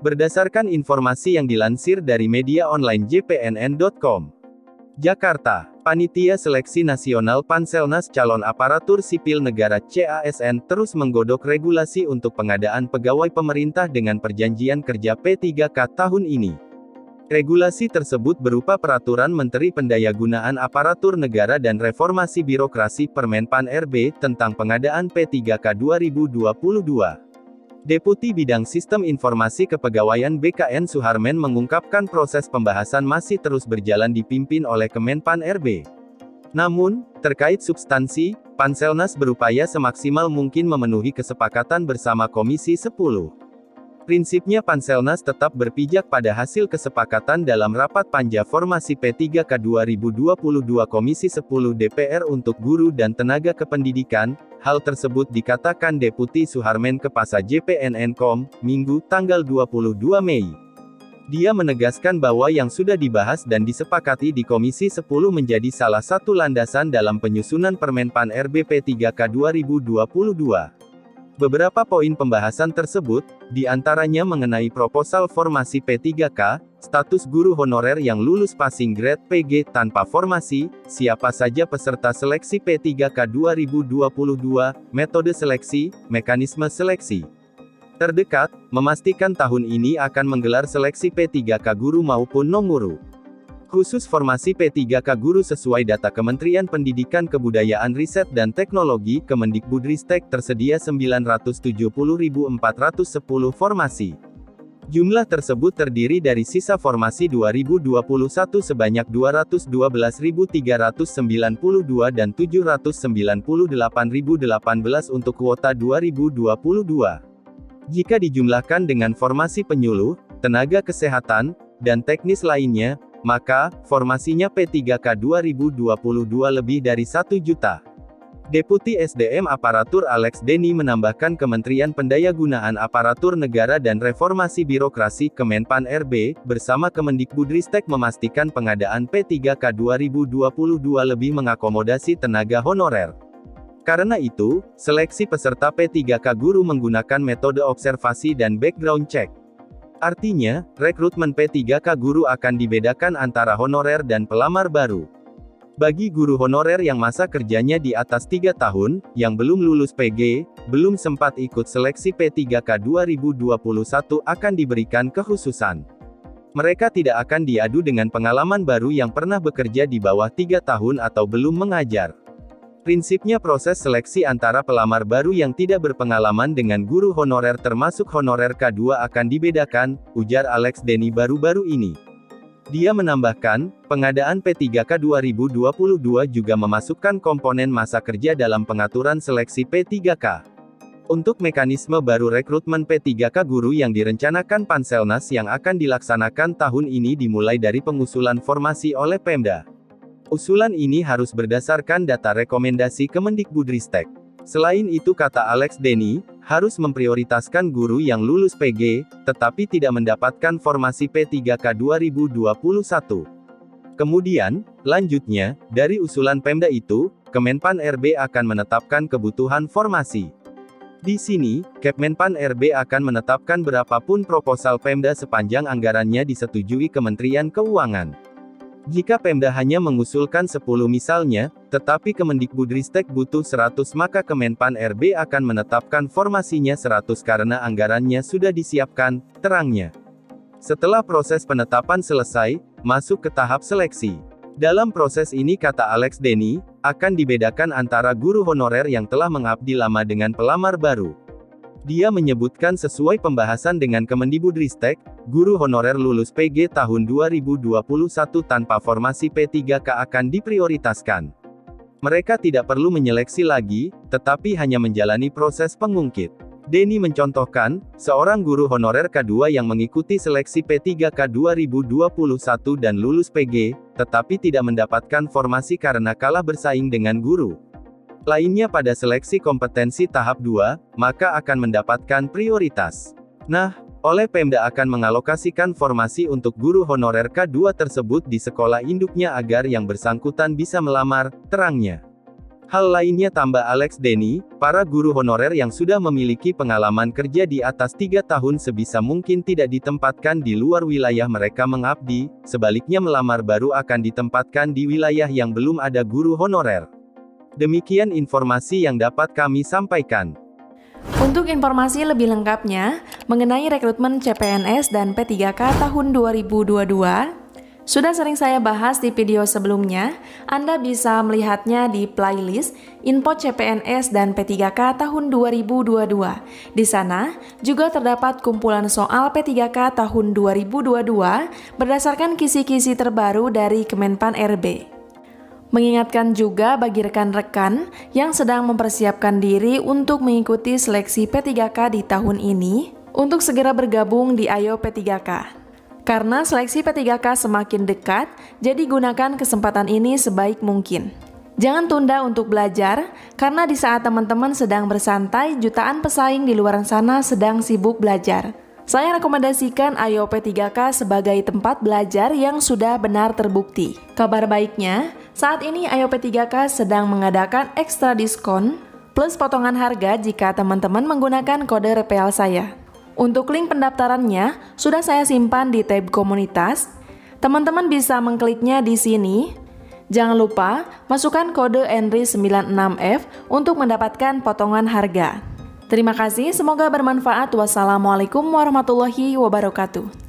Berdasarkan informasi yang dilansir dari media online jpnn.com. Jakarta, Panitia Seleksi Nasional Panselnas Calon Aparatur Sipil Negara (CASN) terus menggodok regulasi untuk pengadaan pegawai pemerintah dengan perjanjian kerja P3K tahun ini. Regulasi tersebut berupa Peraturan Menteri Pendayagunaan Aparatur Negara dan Reformasi Birokrasi Permenpan RB tentang pengadaan P3K 2022. Deputi Bidang Sistem Informasi Kepegawaian BKN Suharmen mengungkapkan proses pembahasan masih terus berjalan dipimpin oleh Kemenpan RB. Namun, terkait substansi, Panselnas berupaya semaksimal mungkin memenuhi kesepakatan bersama Komisi 10. Prinsipnya Panselnas tetap berpijak pada hasil kesepakatan dalam rapat panja formasi P3K 2022 Komisi 10 DPR untuk guru dan tenaga kependidikan. Hal tersebut dikatakan Deputi Suharmen ke Pasa JPNN.com, Minggu, tanggal 22 Mei. Dia menegaskan bahwa yang sudah dibahas dan disepakati di Komisi 10 menjadi salah satu landasan dalam penyusunan Permenpan RB P3K 2022. Beberapa poin pembahasan tersebut, diantaranya mengenai proposal formasi P3K, status guru honorer yang lulus passing grade PG tanpa formasi, siapa saja peserta seleksi P3K 2022, metode seleksi, mekanisme seleksi. Terdekat, memastikan tahun ini akan menggelar seleksi P3K guru maupun non-guru. Khusus formasi P3K guru sesuai data Kementerian Pendidikan Kebudayaan Riset dan Teknologi Kemendikbudristek tersedia 970.410 formasi. Jumlah tersebut terdiri dari sisa formasi 2021 sebanyak 212.392 dan 798.018 untuk kuota 2022. Jika dijumlahkan dengan formasi penyuluh, tenaga kesehatan, dan teknis lainnya, maka, formasinya P3K 2022 lebih dari 1 juta. Deputi SDM Aparatur Alex Denny menambahkan Kementerian Pendayagunaan Aparatur Negara dan Reformasi Birokrasi Kemenpan RB, bersama Kemendikbudristek memastikan pengadaan P3K 2022 lebih mengakomodasi tenaga honorer. Karena itu, seleksi peserta P3K guru menggunakan metode observasi dan background check. Artinya, rekrutmen P3K guru akan dibedakan antara honorer dan pelamar baru. Bagi guru honorer yang masa kerjanya di atas 3 tahun, yang belum lulus PG, belum sempat ikut seleksi P3K 2021 akan diberikan kekhususan. Mereka tidak akan diadu dengan pengalaman baru yang pernah bekerja di bawah 3 tahun atau belum mengajar. Prinsipnya proses seleksi antara pelamar baru yang tidak berpengalaman dengan guru honorer termasuk honorer K2 akan dibedakan, ujar Alex Denny baru-baru ini. Dia menambahkan, pengadaan P3K 2022 juga memasukkan komponen masa kerja dalam pengaturan seleksi P3K. Untuk mekanisme baru rekrutmen P3K guru yang direncanakan Panselnas yang akan dilaksanakan tahun ini dimulai dari pengusulan formasi oleh Pemda. Usulan ini harus berdasarkan data rekomendasi Kemendikbudristek. Selain itu kata Alex Denny, harus memprioritaskan guru yang lulus PG, tetapi tidak mendapatkan formasi P3K 2021. Kemudian, lanjutnya, dari usulan Pemda itu, Kemenpan RB akan menetapkan kebutuhan formasi. Di sini, Kemenpan RB akan menetapkan berapapun proposal Pemda sepanjang anggarannya disetujui Kementerian Keuangan. Jika Pemda hanya mengusulkan 10 misalnya, tetapi Kemendikbudristek butuh 100 maka Kemenpan RB akan menetapkan formasinya 100 karena anggarannya sudah disiapkan, terangnya. Setelah proses penetapan selesai, masuk ke tahap seleksi. Dalam proses ini kata Alex Denny, akan dibedakan antara guru honorer yang telah mengabdi lama dengan pelamar baru. Dia menyebutkan sesuai pembahasan dengan Kemendikbudristek, guru honorer lulus PG tahun 2021 tanpa formasi P3K akan diprioritaskan. Mereka tidak perlu menyeleksi lagi, tetapi hanya menjalani proses pengungkit. Denny mencontohkan, seorang guru honorer K2 yang mengikuti seleksi P3K 2021 dan lulus PG, tetapi tidak mendapatkan formasi karena kalah bersaing dengan guru lainnya pada seleksi kompetensi tahap 2, maka akan mendapatkan prioritas. Nah, oleh Pemda akan mengalokasikan formasi untuk guru honorer K2 tersebut di sekolah induknya agar yang bersangkutan bisa melamar, terangnya. Hal lainnya, tambah Alex Denny, para guru honorer yang sudah memiliki pengalaman kerja di atas 3 tahun sebisa mungkin tidak ditempatkan di luar wilayah mereka mengabdi, sebaliknya melamar baru akan ditempatkan di wilayah yang belum ada guru honorer. Demikian informasi yang dapat kami sampaikan. Untuk informasi lebih lengkapnya mengenai rekrutmen CPNS dan P3K tahun 2022, sudah sering saya bahas di video sebelumnya. Anda bisa melihatnya di playlist Info CPNS dan P3K tahun 2022. Di sana juga terdapat kumpulan soal P3K tahun 2022 berdasarkan kisi-kisi terbaru dari Kemenpan RB. Mengingatkan juga bagi rekan-rekan yang sedang mempersiapkan diri untuk mengikuti seleksi P3K di tahun ini, untuk segera bergabung di Ayo P3K. Karena seleksi P3K semakin dekat, jadi gunakan kesempatan ini sebaik mungkin. Jangan tunda untuk belajar, karena di saat teman-teman sedang bersantai, jutaan pesaing di luar sana sedang sibuk belajar. Saya rekomendasikan Ayo P3K sebagai tempat belajar yang sudah benar terbukti. Kabar baiknya, saat ini Ayo P3K sedang mengadakan ekstra diskon, plus potongan harga jika teman-teman menggunakan kode referral saya. Untuk link pendaftarannya sudah saya simpan di tab komunitas. Teman-teman bisa mengkliknya di sini. Jangan lupa masukkan kode ENRI96F untuk mendapatkan potongan harga. Terima kasih, semoga bermanfaat. Wassalamualaikum warahmatullahi wabarakatuh.